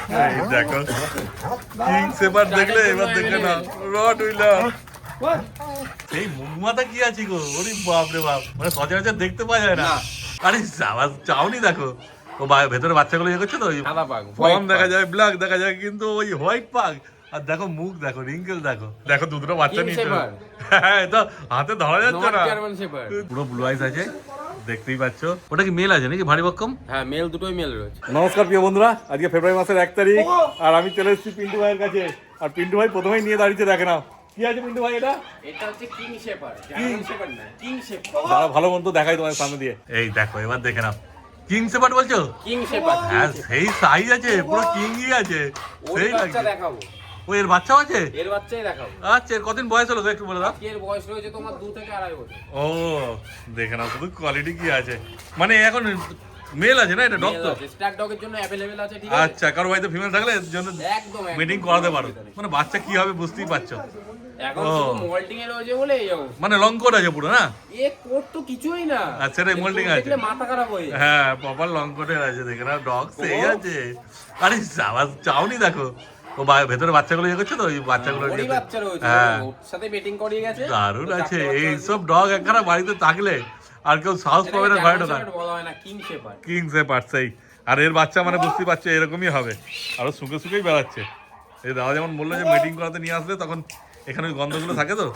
এই দেখো কিং সেপার দেখলে এবার দেখে না রড উইলার এই মুখমাথা কি আছে গো, ওরে বাপ রে বাপ, মানে সচরাচর দেখতে পাওয়া যায় না। আরে চাউনি দেখো, ও ভেতরে বাচ্চাগুলো ইয়ে করছে তো, ওই ফর্ম দেখা যায়, ব্ল্যাক দেখা যায়, কিন্তু ওই হোয়াইট পাগ। আর দেখো মুখ দেখো, রিঙ্কেল দেখো, দেখো দুটো বাচ্চা নিয়ে হ্যাঁ তো হাতে ধরা যাচ্ছে না, পুরো ব্লু আইস আছে দেখতেই পাচ্ছ। ওটা কি মেল আছে নাকি ভারী বক্কম? হ্যাঁ মেল, দুটোই মেল রয়েছে। নমস্কার প্রিয় বন্ধুরা, আজকে ফেব্রুয়ারি মাসের 1 তারিখ আর আমি চলে এসেছি পিন্টু ভাইয়ের কাছে। আর পিন্টু ভাই প্রথমেই নিয়ে দাঁড়িয়েছে, দেখে নাও কি আছে পিন্টু ভাই। এটা হচ্ছে কিং শেপার, জার্মান শেপার না, কিং শেপার। দাঁড়া ভালো মন্দ দেখাই তোমার সামনে দিয়ে। এই দেখো এবার দেখে নাও, কিং শেপার বলছো? কিং শেপার, হ্যাঁ সেই সাইজ আছে, পুরো কিংই আছে, সেই লাগছে। দেখাবো ও এর বাচ্চাও আছে? এর বাচ্চাই দেখাবো। আচ্ছা এর কতদিন বয়স হলো একটু বলে দাও। এর বয়স রয়েছে তোমার 2 থেকে 2.5 বছর। ও দেখে নাও শুধু কোয়ালিটি কি আছে, মানে এখন মেল আছে না, এটা ডগ তো? স্ট্যাক ডগের জন্য अवेलेबल আছে, ঠিক আছে। আচ্ছা কারো বাড়িতে ফিমেল থাকলে এর জন্য একদম মিটিং করাতে পারো, মানে বাচ্চা কি হবে বুঝতেই পারছো। এখন শুধু মোল্ডিং এর রয়েছে বলে এই অবস্থা, মানে লং কোট আছে পুরো না? এ কোট তো কিছুই না, আচ্ছা রে মোল্ডিং আছে, দেখলে মাথা খারাপ হয়ে যায়। হ্যাঁ প্রপার লং কোটের আছে, দেখে নাও ডগ সেই আছে। আরে চাউনি দেখো, ও ভেতরে বাচ্চাগুলো ইয়ে করছে তো, ওই বাচ্চাগুলো ওরই বাচ্চা রয়েছে, হ্যাঁ ওর সাথে মিটিং করিয়ে গেছে। দারুণ আছে এইসব ডগ, একখানা বাড়িতে থাকলে আর কেউ সাহস পাবে না ঘরে ঢোকার। বলা হয় না কিং শেপার, কিং শেপার সেই। আর এর বাচ্চা মানে বুঝতেই পারছো এরকমই হবে, আরো শুকে শুকেই বেড়াচ্ছে। এই দাদা যেমন বললো যে মিটিং করাতে নিয়ে আসলে, তখন এখানে ওই গন্ধগুলো থাকে তো,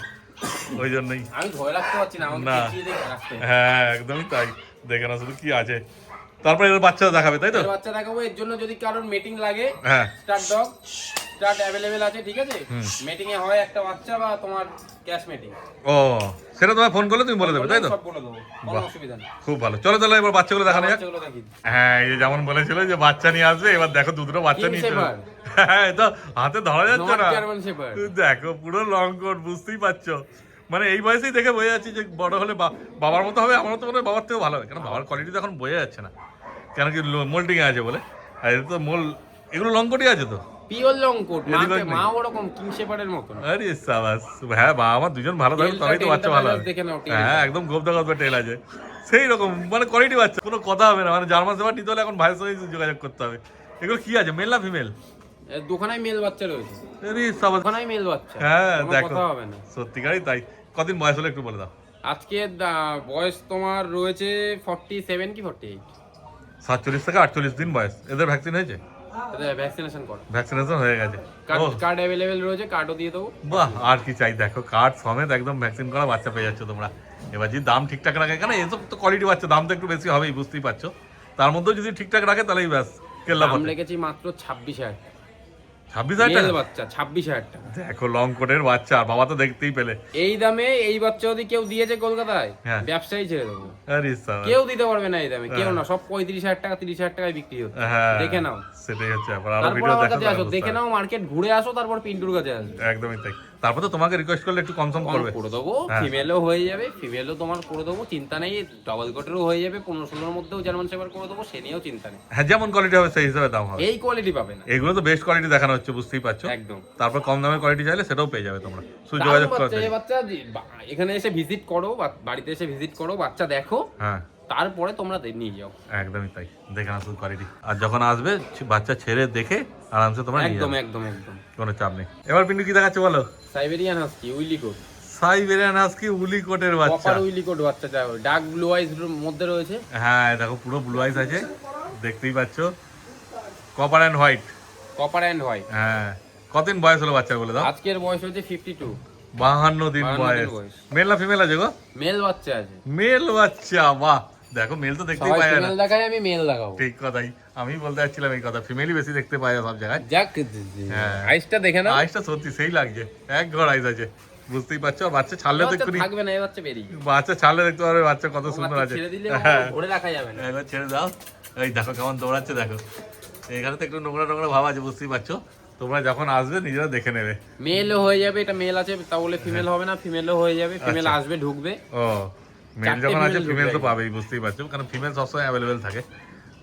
ওই জন্যই। আমি ভয় রাখতে পারছি না, আমাকে না দেখিয়ে দেখে রাখতে। হ্যাঁ একদমই তাই, দেখে না শুধু কি আছে। তারপরে এর বাচ্চা দেখাবে তাই তো? এর বাচ্চা দেখাবো, এর জন্য যদি কারোর মিটিং লাগে, হ্যাঁ স্টার্ট ডগ স্টার্ট अवेलेबल আছে, ঠিক আছে। মিটিং এ হয় একটা বাচ্চা বা তোমার ক্যাশ মিটিং। ও সেটা তোমায় ফোন করলে তুমি বলে দেবে তাই তো? সব বলে দেবো, কোনো অসুবিধা নেই। খুব ভালো, চলো তাহলে এবার বাচ্চাগুলো দেখানো যাক। বাচ্চাগুলো দেখিয়ে দিই। হ্যাঁ এই যে যেমন বলেছিল যে বাচ্চা নিয়ে আসবে, এবার দেখো দুটো বাচ্চা কিং নিয়ে শেপার। হ্যাঁ তো হাতে ধরা যাচ্ছে না, জার্মান শেপার। দেখো পুরো লং কোট, বুঝতেই পারছো। মানে এই বয়সেই দেখে বোঝা যাচ্ছে যে বড় হলে বাবার মতো হবে। আমার মতো মনে হয় বাবার থেকেও ভালো হবে, কারণ বাবার কোয়ালিটি তো এখন বোঝা যাচ্ছে না, কেন কি মোল্ডিং এ আছে বলে। আর এটা তো এগুলো লং কোটই আছে তো, পিওর লং কোট, Ladybug মা ওরকম কিং শেপারের মতন। আরে সাবাস। হ্যাঁ বাবা আমার দুজন ভালো থাকবে তবেই তো বাচ্চা ভালো হবে। দেখে নাও, হ্যাঁ একদম গোবদা গোবদা টেল আছে, সেই রকম মানে কোয়ালিটি বাচ্চা, কোনো কথা হবে না। মানে জার্মান শেপার নিতে হলে এখন ভাইয়ের সঙ্গে যোগাযোগ করতে হবে। এগুলো কি আছে, মেল না ফিমেল? এর দোকানে মেল বাচ্চা রয়েছে, আরে সাবাস। দোকানে মেল বাচ্চা। হ্যাঁ কোনো দেখো কথা হবে না। সত্যিকারই তাই। কদিন বয়স হলো একটু বলে দাও। আজকে বয়স তোমার রয়েছে 47 কি 48। 47 থেকে 48 দিন বয়স। এদের ভ্যাকসিন হয়েছে? এটা ভ্যাকসিনেশন করো, ভ্যাকসিনেশন হয়ে গেছে। কার্ড अवेलेबल রয়েছে, কার্ডও দিয়ে দেবো। বাহ আর কি চাই, দেখো কার্ড সমেত একদম ভ্যাকসিন করা বাচ্চা পেয়ে যাচ্ছ তোমরা। এবার যদি দাম ঠিকঠাক রাখে, কেন এসব তো কোয়ালিটি বাচ্চা, দাম তো একটু বেশি হবেই বুঝতেই পারছো, তার মধ্যেও যদি ঠিকঠাক রাখে তাহলেই ব্যাস কেল্লা দাম পথে। লেগেছি মাত্র 26,000 টাকা। 26,000 মেল টাকা? বাচ্চা 26,000 টাকা। দেখো লং কোটের বাচ্চা, আর বাবা তো দেখতেই পেলে। এই দামে এই বাচ্চা যদি কেউ দিয়েছে কলকাতায়, হ্যাঁ। ব্যবসায়ী ছেড়ে দেবো। আরে সাবাস। কেউ দিতে পারবে না এই দামে, কেউ না। সব 35,000 টাকা 30,000 টাকায় বিক্রি হচ্ছে। হ্যাঁ দেখে নাও, সেটাই হচ্ছে ব্যাপার। আরো তারপর ভিডিও আমার দেখো, কাছে আসো, দেখে নাও, মার্কেট ঘুরে আসো, তারপর পিন্টুর কাছে আসো। একদমই তাই। তারপর তো তোমাকে রিকোয়েস্ট করলে একটু কম করবে। করে দেবো, হ্যাঁ। ফিমেলও হয়ে যাবে, ফিমেলও তোমার করে দেবো, চিন্তা নেই। ডাবল কোটেরও হয়ে যাবে, 15-16 মধ্যেও জার্মান শেপার করে দেবো, সে নিয়েও চিন্তা নেই। হ্যাঁ যেমন কোয়ালিটি হবে সেই হিসাবে দাম হবে। এই কোয়ালিটি পাবে না, এগুলো তো বেস্ট কোয়ালিটি দেখানো হচ্ছে বুঝতেই পারছো। একদম। তারপর কম দামের কোয়ালিটি চাইলে সেটাও পেয়ে যাবে তোমরা, শুধু যোগাযোগ করতে। এই বাচ্চা এখানে এসে ভিজিট করো, বাড়িতে এসে ভিজিট করো, বাচ্চা দেখো, হ্যাঁ তারপরে তোমরা নিয়ে যাও। একদমই তাই, দেখে না শুধু কোয়ালিটি। আর যখন আসবে বাচ্চা ছেড়ে দেখে আরামসে তোমরা নিয়ে একদম যাবে, একদম একদম। কোনো চাপ নেই। এবার পিন্টু কি দেখাচ্ছে বলো? Siberian husky woolly coat, Siberian husky woolly কোটের বাচ্চা। কপার উইলি কোট বাচ্চা, ডার্ক ব্লু আইজ মধ্যে রয়েছে। হ্যাঁ দেখো পুরো ব্লু আইস আছে, দেখতেই পাচ্ছো, copper and white. Copper and white. হ্যাঁ কতদিন বয়স হলো বাচ্চা বলে দাও? আজকের বয়স হচ্ছে 52। 52 দিন 52 বয়স। বয়স। মেল না ফিমেল আছে গো? মেল বাচ্চা আছে। মেল বাচ্চা, বাহ। দেখো মেল তো দেখতেই সবাই পায় না। ফিমেল দেখাই, আমি মেল দেখাবো। ঠিক কথাই, আমি বলতে চাচ্ছিলাম এই কথা, ফিমেলই বেশি দেখতে পায় সব জায়গায়। যাক, হ্যাঁ। আইসটা দেখে না, আইসটা সত্যি সেই লাগছে, এক ঘর আইস আছে, বুঝতেই পারছো। আর বাচ্চা ছাড়লে তো একটু, থাকবে না, এই বাচ্চা বেরিয়ে বাচ্চা ছাড়লে দেখতে পারবে বাচ্চা কত সুন্দর আছে। ছেড়ে দিলে হ্যাঁ ধরে রাখা যাবে না। একবার ছেড়ে দাও, এই দেখো কেমন দৌড়াচ্ছে দেখো। এখানে তো একটু নোংরা নোংরা ভাব আছে বুঝতেই পারছো, তোমরা যখন আসবে নিজেরা দেখে নেবে। মেলও হয়ে যাবে, এটা মেল আছে তা বলে ফিমেল হবে না, ফিমেলও হয়ে যাবে, ফিমেল আসবে ঢুকবে। ও মেল চারটে যখন আছে female ফিমেল তো ঢুকবে। পাবেই বুঝতেই পারছো, কারণ ফিমেল সবসময় অ্যাভেলেবেল থাকে।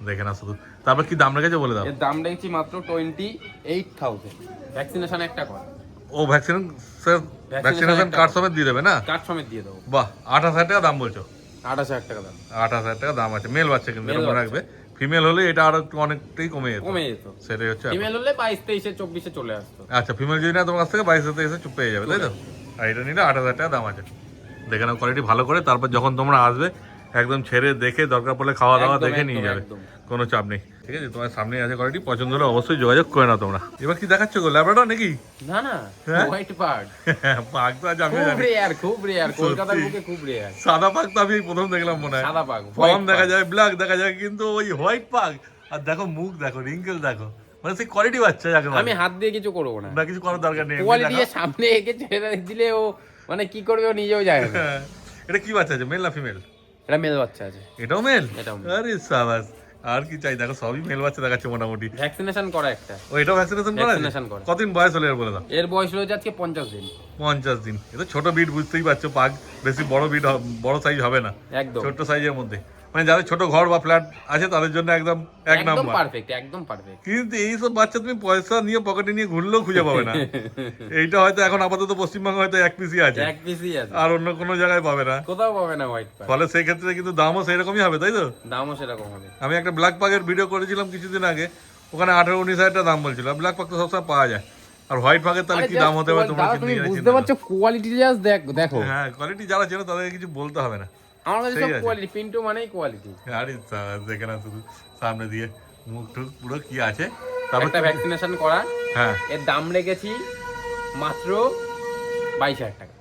দেখে না শুধু। তারপর কি দাম রেখেছে বলে দাও। এর দাম দেখছি মাত্র 28,000। ভ্যাকসিনেশন একটা কর। ও ভ্যাকসিনেশন কার্ড সমেত দিয়ে দেবে না? কার্ড সমেত দিয়ে দেবো। বাহ 28,000 টাকা দাম বলছো? 28,000 টাকা দাম। 28,000 টাকা দাম আছে। মেল বাচ্চা কিন্তু এটা মনে রাখবে, ফিমেল হলে এটা আরো একটু অনেকটাই কমে যেত। সেটাই হচ্ছে ফিমেল হলে 22 23 24 চলে আসতো। আচ্ছা, ফিমেল যদি না তোমার কাছ থেকে 22 এসে চুপ পেয়ে যাবে, তাই তো? আর এটা নিলে 8,000 টাকা দাম আছে। দেখে নাও কোয়ালিটি ভালো করে, তারপর যখন তোমরা আসবে একদম ছেড়ে দেখে, দরকার পড়লে খাওয়া দাওয়া দেখে নিয়ে যাবে, কোনো চাপ নেই। ঠিক আছে, তোমার সামনে আছে কোয়ালিটি, পছন্দ হলে অবশ্যই যোগাযোগ করে নাও তোমরা। এবার কি দেখাচ্ছ গো, ল্যাব্রাডর নাকি? না না, হোয়াইট পাগ। পাগ তো আজ আমি খুব রেয়ার, কলকাতার বুকে খুব রেয়ার। সাদা পাগ তো আমি প্রথম দেখলাম মনে হয়। সাদা পাগ, ফর্ম দেখা যায়, ব্ল্যাক দেখা যায়, কিন্তু ওই হোয়াইট পাগ, আর দেখো মুখ দেখো, রিঙ্কেল দেখো, মানে সেই কোয়ালিটি বাচ্চা যাকে আমি হাত দিয়ে কিছু করব না, না কিছু করার দরকার নেই। কোয়ালিটি সামনে এঁকে ছেড়ে দিলে ও মানে কি করবে ও নিজেও জানে না। এটা কি বাচ্চা আছে, মেল না ফিমেল? এটা মেল বাচ্চা আছে। এটাও মেল? এটাও মেল। আরে সাবাস, আর কি চাই, দেখো সবই মেল বাচ্চা দেখাচ্ছে মোটামুটি। ভ্যাকসিনেশন করা একটা। ও এটাও ভ্যাকসিনেশন করা? ভ্যাকসিনেশন করা। কতদিন বয়স হলো এর বলে দাও? এর বয়স হলো আজকে 50 দিন। 50 দিন। এটা ছোট বিট, বুঝতেই পারছো, পাগ বেশি বড় বিট, বড় সাইজ হবে না, একদম ছোট সাইজের মধ্যে। মানে যাদের ছোট ঘর বা ফ্ল্যাট আছে তাদের জন্য একদম এক একদম নাম্বার। পারফেক্ট, একদম পারফেক্ট। কিন্তু এইসব বাচ্চা তুমি পয়সা নিয়ে পকেটে নিয়ে ঘুরলেও খুঁজে পাবে না। এইটা হয়তো এখন আপাতত পশ্চিমবঙ্গে হয়তো এক পিসই আছে, এক পিসই আছে, আর অন্য কোনো জায়গায় পাবে না, কোথাও পাবে না হোয়াইট পাগ। ফলে সেই ক্ষেত্রে কিন্তু দামও সেই রকমই হবে, তাই তো? দামও সেরকম হবে। আমি একটা ব্ল্যাক পাগের ভিডিও করেছিলাম কিছুদিন আগে, ওখানে 18-19 হাজার টাকা দাম বলছিল। ব্ল্যাক পাগ তো সবসময় পাওয়া যায়, আর হোয়াইট পাগের তাহলে কি দাম হতে পারে তোমরা তুমি বুঝতে পারছো? কোয়ালিটি জাস্ট দেখো। হ্যাঁ, কোয়ালিটি যারা চেনো তাদেরকে কিছু বলতে হবে না। আমার কাছে সব কোয়ালিটি, পিন্টু মানেই কোয়ালিটি। আরে দেখে না, শুধু সামনে দিয়ে মুখ টুক পুরো কি আছে। তারপর একটা ভ্যাকসিনেশন করা, হ্যাঁ, এর দাম রেখেছি মাত্র 22,000 টাকা।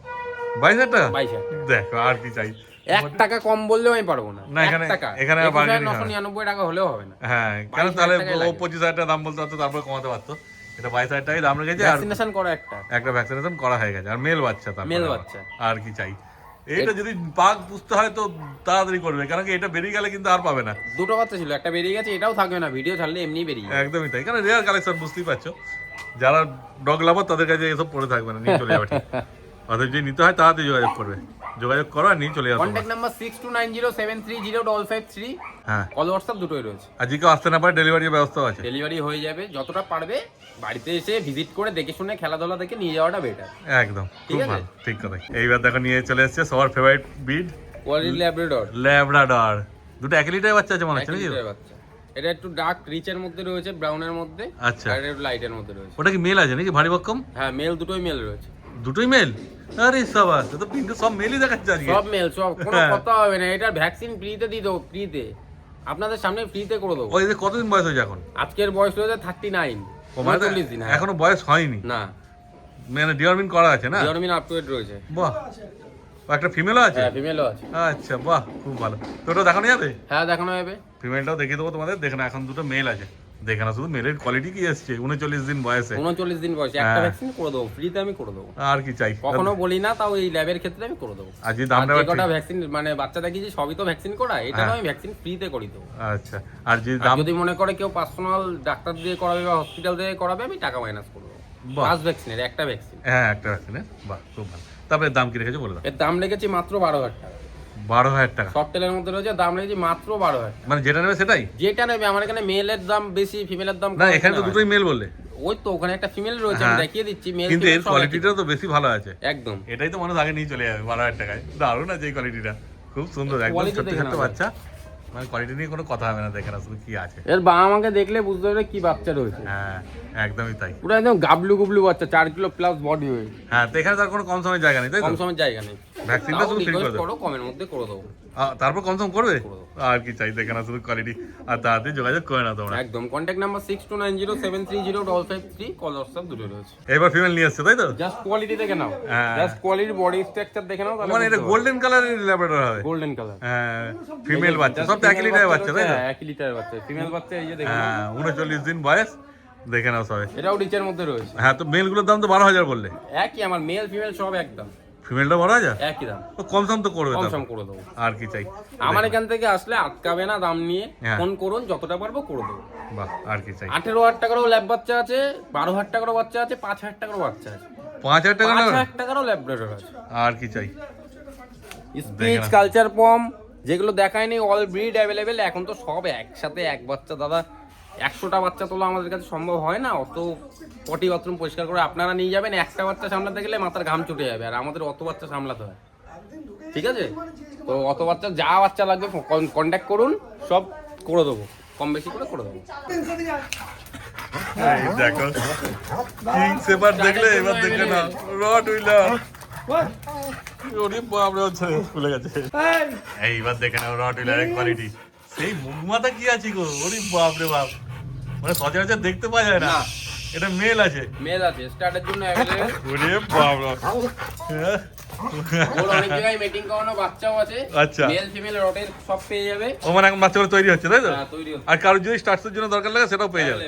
22,000 টাকা? 22,000 টাকা। দেখো, আর কি চাই? 1 টাকা কম বললেও আমি পারবো না। না, এখানে 1 টাকা, এখানে 999 টাকা হলেও হবে না। হ্যাঁ, কেন তাহলে ও 25,000 টাকা দাম বলতে পারতো, তারপরে কমাতে পারতো। এটা 22,000 টাকাই দাম রেখেছে, আর ভ্যাকসিনেশন করা একটা ভ্যাকসিনেশন করা হয়ে গেছে, আর মেল বাচ্চা, তারপর মেল বাচ্চা। আর কি চাই? এটা যদি পাগ পুষতে হয় তো তাড়াতাড়ি করবে, কারণ কি এটা বেরিয়ে গেলে কিন্তু আর পাবে না। দুটো বাচ্চা ছিল, একটা বেরিয়ে গেছে, এটাও থাকবে না, ভিডিও ছাড়লে এমনি বেরিয়ে যাবে। একদমই তাই, কারণ রেয়ার কালেকশন, বুঝতেই পারছো। যারা ডগ লাভার তাদের কাছে এসব পড়ে থাকবে না, নিয়ে চলে যাবে ঠিক। অতএব যদি নিতে হয় তাড়াতাড়ি যোগাযোগ করবে, যোগাযোগ করো আর নিয়ে চলে যাবে। Contact number 629073053055। হ্যাঁ, কল হোয়াটসঅ্যাপ দুটোই রয়েছে। আর যে কেউ আসতে না পারে ডেলিভারির ব্যবস্থা আছে? ডেলিভারি হয়ে যাবে, যতটা পারবে বাড়িতে এসে ভিজিট করে দেখে শুনে খেলাধুলা দেখে নিয়ে যাওয়াটা বেটার। একদম, ঠিক খুব আছে? ভালো, ঠিক কথা। এইবার দেখো নিয়ে চলে এসেছে সবার favourite breed, quality Labrador. Labrador. দুটো 1 লিটারের বাচ্চা আছে মনে হচ্ছে নাকি? বাচ্চা এটা একটু ডার্ক রিচের মধ্যে রয়েছে, ব্রাউনের মধ্যে, আচ্ছা, আর একটু লাইটের মধ্যে রয়েছে। ওটা কি মেল আছে নাকি ভারী বক্কম? হ্যাঁ, মেল, দুটোই মেল রয়েছে। দুটোই মেল? আরে সাবাস, তো পিন্টু সব মেলই দেখাচ্ছে আজকে। সব মেল, সব, কোনো কথা হবে না। এটা ভ্যাকসিন ফ্রিতে দিয়ে দেবো, ফ্রিতে আপনাদের সামনে ফ্রিতে করে দেবো। ওই যে কতদিন বয়স হয়েছে এখন? আজকের বয়স হয়েছে 39, 39 দিন। এখনো বয়স হয়নি না, মানে ডিওরমিন করা আছে না? ডিওরমিন আপ টু ডেট রয়েছে। বাহ, একটা ফিমেলও আছে? হ্যাঁ, ফিমেলও আছে। আচ্ছা, বাহ, খুব ভালো। তো ওটা দেখানো যাবে? হ্যাঁ, দেখানো যাবে। ফিমেলটাও দেখিয়ে দেবো তোমাদের, দেখে না। এখন দুটো মেল আছে, দেখে না। শুধু মেলের কোয়ালিটি কি এসছে 39 দিন বয়সে। 39 দিন বয়সে একটা ভ্যাকসিন করে দেবো, ফ্রিতে আমি করে দেবো। আর কি চাই? কখনো বলি না, তাও এই ল্যাবের ক্ষেত্রে আমি করে দেবো। আর যে দামটা যে কটা ভ্যাকসিন মানে বাচ্চা দেখিয়েছি সবই তো ভ্যাকসিন করা, এটা আমি ভ্যাকসিন ফ্রিতে করে দেবো। আচ্ছা, আর যে দাম যদি মনে করে কেউ পার্সোনাল ডাক্তার দিয়ে করাবে বা হসপিটাল থেকে করাবে, আমি টাকা মাইনাস করে দেবো। বাহ। 5 ভ্যাকসিনের একটা ভ্যাকসিন। হ্যাঁ, একটা ভ্যাকসিনের। বাহ, খুব ভালো। তারপরে দাম কি রেখেছো বলে দাও? এর দাম রেখেছি মাত্র 12,000 টাকা। 12,000 টাকা? সফটেলের মধ্যে রয়েছে, দাম রেখেছি মাত্র 12,000 টাকা। মানে যেটা নেবে সেটাই? যেটা নেবে। আমার এখানে মেলের দাম বেশি, ফিমেলের দাম না, কম। এখানে তো দুটোই মেল বললে। ওই তো ওখানে একটা ফিমেল রয়েছে, আমি দেখিয়ে দিচ্ছি। মেল কিন্তু এর ফিমেল সব একই। কোয়ালিটিটাও তো বেশি ভালো আছে। একদম, এটাই তো মানুষ আগে নিয়ে চলে যাবে 12,000 টাকায়। দারুণ আছে এই কোয়ালিটিটা, খুব সুন্দর, একদম কোয়ালিটি ছোট্ট দেখে ছোট্ট নাও। বাচ্চা। মানে কোয়ালিটি নিয়ে কোনো কথা হবে না, দেখে না শুধু কি আছে। এর বাবা আমাকে দেখলে বুঝতে পারবে কি বাচ্চা রয়েছে। হ্যাঁ, একদমই তাই। পুরো একদম গাবলু গুবলু বাচ্চা, 4 কিলো প্লাস বডি ওয়েট। হ্যাঁ, তো এখানে তার কোনো কম সময় জায়গা নেই, তাই তো? কম সময়ের জায়গা নেই। ভ্যাকসিনটা শুধু ফ্রি করে দাও। করো, কমের মধ্যে করে দেবো। তারপর কম সম করবে? করে দেবো। আর কি চাই, দেখে না শুধু কোয়ালিটি। আর তাড়াতাড়ি যোগাযোগ করে না তোমরা। একদম। কন্ট্যাক্ট নাম্বার 6290730553, কল হোয়াটসঅ্যাপ দুটো রয়েছে। এবার ফিমেল নিয়ে আসছে, তাই তো? জাস্ট কোয়ালিটি দেখে নাও, হ্যাঁ। জাস্ট কোয়ালিটি, বডি স্ট্রাকচার দেখে নাও। মানে এটা গোল্ডেন কালারের ল্যাব্রাডর হবে? Golden colour. হ্যাঁ, ফিমেল বাচ্চা, সব 1 লিটারের বাচ্চা, তাই তো? হ্যাঁ, 1 লিটারের বাচ্চা। ফিমেল বাচ্চা এই যে দেখে নাও। হ্যাঁ, 39 দিন বয়স, দেখে নাও সবাই। এটাও রিচের মধ্যে রয়েছে। হ্যাঁ, তো মেলগুলোর দাম তো 12,000 বললে? একই, আমার মেল ফিমেল সব একদম। ফিমেলটা 12,000? একই দাম। তো কম সম তো করবে কম তারপর। সম করে দেবো। আর কি চাই? আমার এখান থেকে আসলে আটকাবে না দাম নিয়ে। হ্যাঁ। ফোন করুন, যতটা পারবো করে দেবো। বাহ, আর কি চাই? 18,000 টাকারও ল্যাব বাচ্চা আছে, 12,000 টাকারও বাচ্চা আছে, 5,000 টাকারও বাচ্চা আছে, 5,000 টাকা না? 5,000 টাকারও ল্যাব্রাডর আছে। আর কি চাই? স্পিচ, কালচার পম, যেগুলো দেখায়নি অল ব্রিড অ্যাভেলেবেল। এখন তো সব একসাথে এক বাচ্চা, দাদা 100টা বাচ্চা তোলা আমাদের কাছে সম্ভব হয় না। অত পটি বাথরুম পরিষ্কার করে আপনারা নিয়ে যাবেন, একটা বাচ্চা সামলাতে গেলে মাথার ঘাম ছুটে যাবে, আর আমাদের অত বাচ্চা সামলাতে হয়। ঠিক আছে, তো অত বাচ্চা, যা বাচ্চা লাগবে কন্ট্যাক্ট করুন, সব করে দেবো। কম বেশি করে করে দেবো। এই দেখো কিং সেপার দেখলে এবার দেখে না রড উইলার ওরে বাপরে হচ্ছে খুলে গেছে এইবার দেখে নাও রড উইলারের কোয়ালিটি সেই মুখ মাথা কি আছে গো ওরে বাপরে বাপ মানে সচরাচর দেখতে পাওয়া যায় না এটা মেল আছে স্টার্টের জন্য অ্যাভেলেবল। ওরে বাপরে ওর অনেক জায়গায় মিটিং করানো বাচ্চাও আছে। আচ্ছা মেল ফিমেল রটের সব পেয়ে যাবে। ও মানে এখন বাচ্চা করে তৈরি হচ্ছে তাই তো? হ্যাঁ, তৈরি হচ্ছে। আর কারোর যদি স্টার্টসের জন্য দরকার লাগে সেটাও পেয়ে যাবে।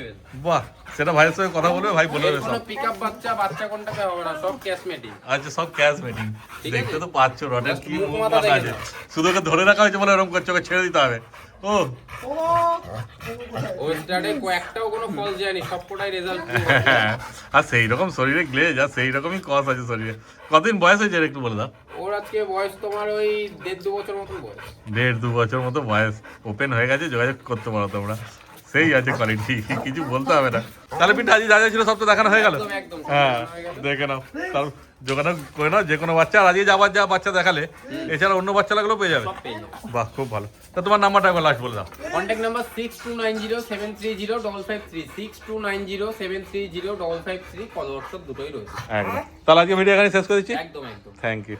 বাহ, সেটা ভাইয়ের সঙ্গে কথা বলবে, ভাই বলে দেবে কোনো সব। পিকআপ বাচ্চা কোনটাতে হবে না, সব ক্যাশ মেটিং। আচ্ছা, সব ক্যাশ মিটিং। ঠিক দেখতে আছে? তো পাচ্ছ রডের কি মুখ মুখ মাথা মাথা আছে। দেখে শুধু ওকে ধরে রাখা হয়েছে বলে এরকম করছে, ওকে ছেড়ে দিতে হবে। ও ওই স্টার্টে কয়েকটাও কোনো ফলস যায়নি, সবকটাই রেজাল্ট। আর সেই রকম শরীরে গ্লেজ আর সেই রকমই কস আছে শরীরে। কতদিন বয়স হয়েছে একটু বলে দাও। ওর আজকে বয়স তোমার ওই 1.5-2 বছর মতন বয়স। 1.5-2 বছর মতো বয়স। ওপেন হয়ে গেছে, যোগাযোগ করতে পারো তোমরা। সেই আছে কোয়ালিটি, কিছু বলতে হবে না। তাহলে পিঠা আজ যা যা ছিল সব তো দেখানো হয়ে গেল। একদম হ্যাঁ, দেখে নাও। তার যোগাযোগ করে নাও, যে কোনো বাচ্চা আর আজকে যাবার যা বাচ্চা দেখালে এছাড়া অন্য বাচ্চা লাগলেও পেয়ে যাবে। সব পেয়ে যাবে। বাহ, খুব ভালো। তা তোমার নাম্বারটা একবার লাস্ট বলে দাও। কন্ট্যাক্ট নাম্বার 6290730553 6290730553, কল হোয়াটসঅ্যাপ দুটোই রয়েছে। একদম। তাহলে আজকে ভিডিও এখানে শেষ করে দিচ্ছি। একদম। Thank you.